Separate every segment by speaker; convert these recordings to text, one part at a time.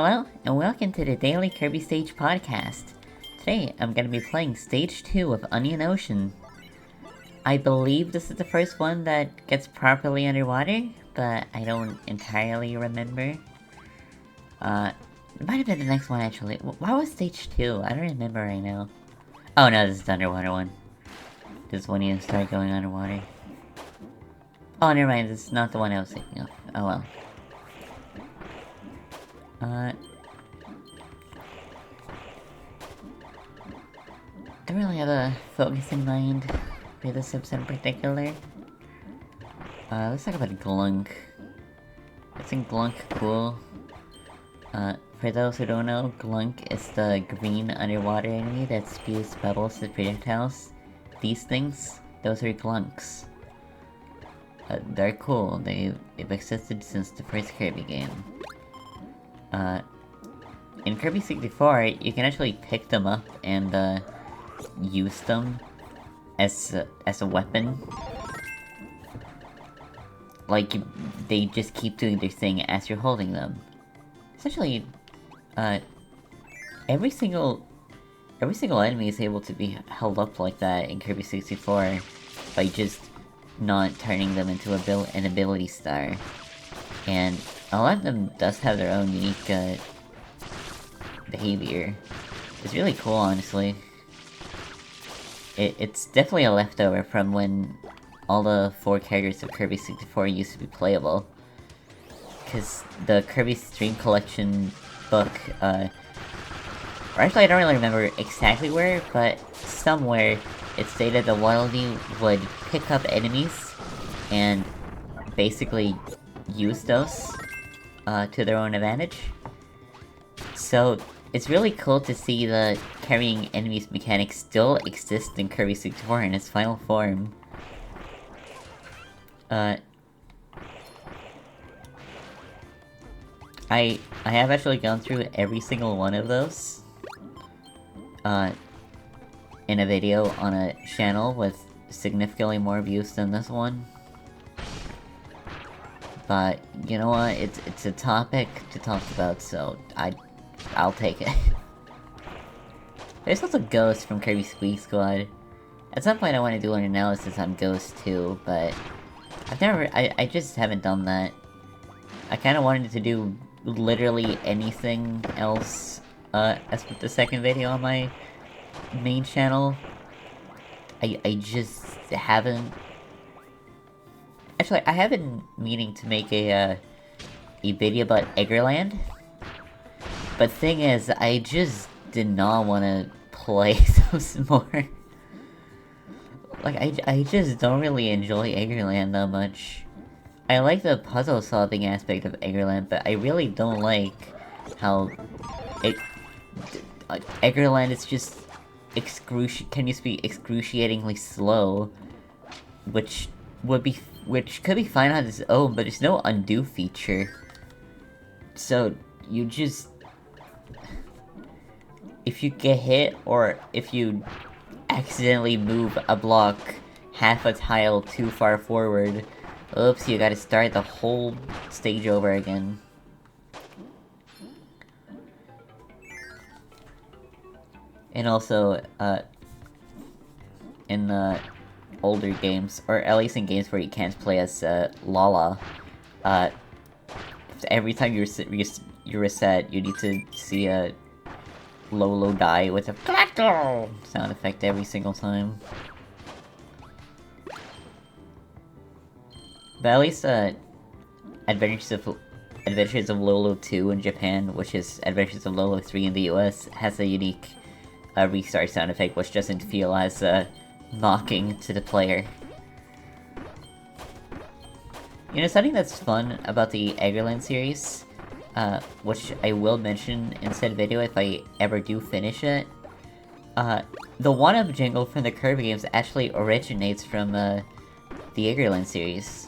Speaker 1: Hello, and welcome to the Daily Kirby Stage Podcast. Today, I'm gonna be playing Stage 2 of Onion Ocean. I believe this is the first one that gets properly underwater, but I don't entirely remember. It might have been the next one, actually. Why was Stage 2? I don't remember right now. Oh no, this is the underwater one. This is when you start going underwater. Oh, never mind, this is not the one I was thinking of. Oh well. Don't really have a focus in mind for this episode in particular. Let's talk about Glunk. Isn't Glunk cool? For those who don't know, Glunk is the green underwater enemy that spews bubbles as projectiles. These things, those are Glunks. They're cool, they've existed since the first Kirby game. In Kirby 64, you can actually pick them up and, use them as a weapon. Like, they just keep doing their thing as you're holding them. Essentially, every single enemy is able to be held up like that in Kirby 64 by just not turning them into an ability star. And a lot of them does have their own unique, behavior. It's really cool, honestly. It's definitely a leftover from when all the 4 characters of Kirby 64 used to be playable. Cause the Kirby Stream Collection book, or actually I don't really remember exactly where, but somewhere it stated that Waddle would pick up enemies and basically use those to their own advantage. So it's really cool to see the carrying enemies mechanic still exist in Kirby 64 in its final form. I have actually gone through every single one of those in a video on a channel with significantly more views than this one. But, you know what, it's a topic to talk about, so I'll take it. There's also Ghost from Kirby Squeak Squad. At some point I want to do an analysis on Ghost too, but I just haven't done that. I kinda wanted to do literally anything else, as with the second video on my main channel. I just haven't... Actually, I have been meaning to make a video about Eggerland. But thing is, I just did not want to play those more. Like, I just don't really enjoy Eggerland that much. I like the puzzle-solving aspect of Eggerland, but I really don't like how Eggerland is just can just be excruciatingly slow, which could be fine on its own, but there's no undo feature. So, you just... if you get hit, or if you accidentally move a block half a tile too far forward, oops, you gotta start the whole stage over again. And also, in the older games, or at least in games where you can't play as, Lala, every time you reset, you need to see a Lolo die with a clackle sound effect every single time. But at least, Adventures of Lolo 2 in Japan, which is Adventures of Lolo 3 in the US, has a unique restart sound effect, which doesn't feel as mocking to the player. You know, something that's fun about the Eggerland series, which I will mention in said video if I ever do finish it, the one-up jingle from the Kirby games actually originates from the Eggerland series.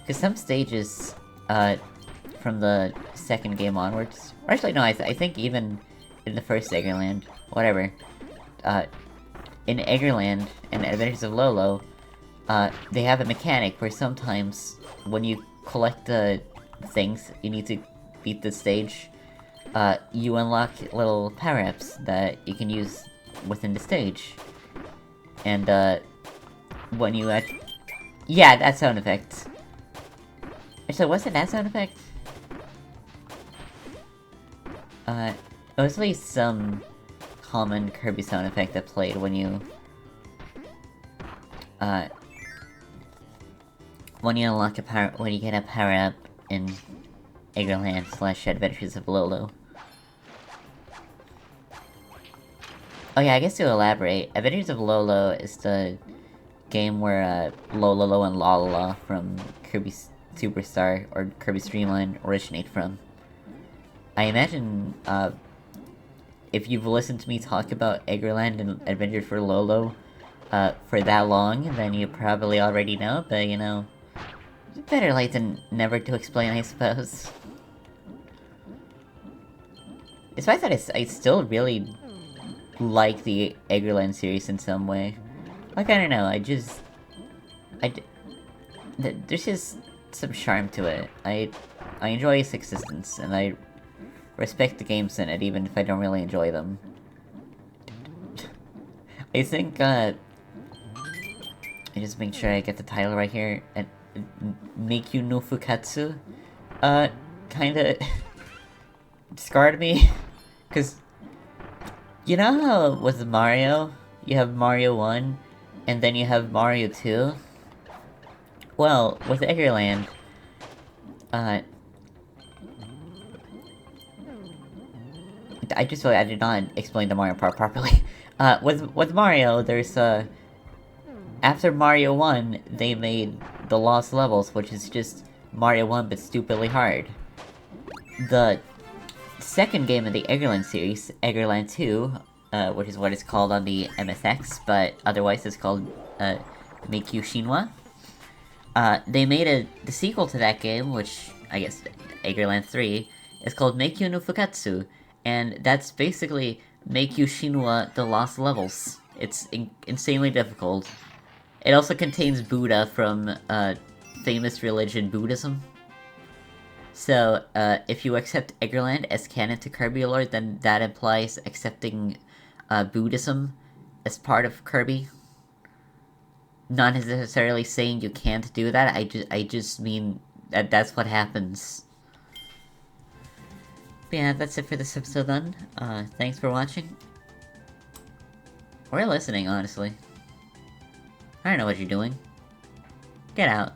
Speaker 1: Because some stages, from the second game onwards... Or actually, no, I think even in the first Eggerland, whatever. In Eggerland and Adventures of Lolo, they have a mechanic where sometimes when you collect the things you need to beat the stage, you unlock little power-ups that you can use within the stage. And, when you yeah, that sound effect. Actually, was it that sound effect? It was at least some common Kirby sound effect that played when you unlock a when you get a power-up in Eggerland / Adventures of Lolo. Oh yeah, I guess to elaborate, Adventures of Lolo is the game where, Lololo and Lalala from Kirby Superstar, or Kirby Streamline, originate from. I imagine, if you've listened to me talk about Eggerland and Adventures for Lolo, for that long, then you probably already know, but you know, better late than never to explain, I suppose. Despite that, I still really like the Eggerland series in some way. Like, I don't know, there's just some charm to it. I enjoy its existence, and I respect the games in it, even if I don't really enjoy them. I think, I just make sure I get the title right here, and Meikyu no Fukatsu, kinda scarred me, cause, you know how with Mario, you have Mario 1, and then you have Mario 2? Well, with Eggerland, I did not explain the Mario part properly. With Mario, there's, after Mario 1, they made the Lost Levels, which is just Mario 1 but stupidly hard. The second game in the Eggerland series, Eggerland 2, which is what it's called on the MSX, but otherwise it's called, Meikyu Shinwa. They made the sequel to that game, which, I guess, Eggerland 3, is called Meikyu no Fukatsu, and that's basically Meikyu Shinwa The Lost Levels. It's insanely difficult. It also contains Buddha from, famous religion Buddhism. So, if you accept Eggerland as canon to Kirby lore, then that implies accepting, Buddhism as part of Kirby. Not necessarily saying you can't do that, I just mean that that's what happens. But yeah, that's it for this episode then. Thanks for watching. Or listening, honestly. I don't know what you're doing. Get out.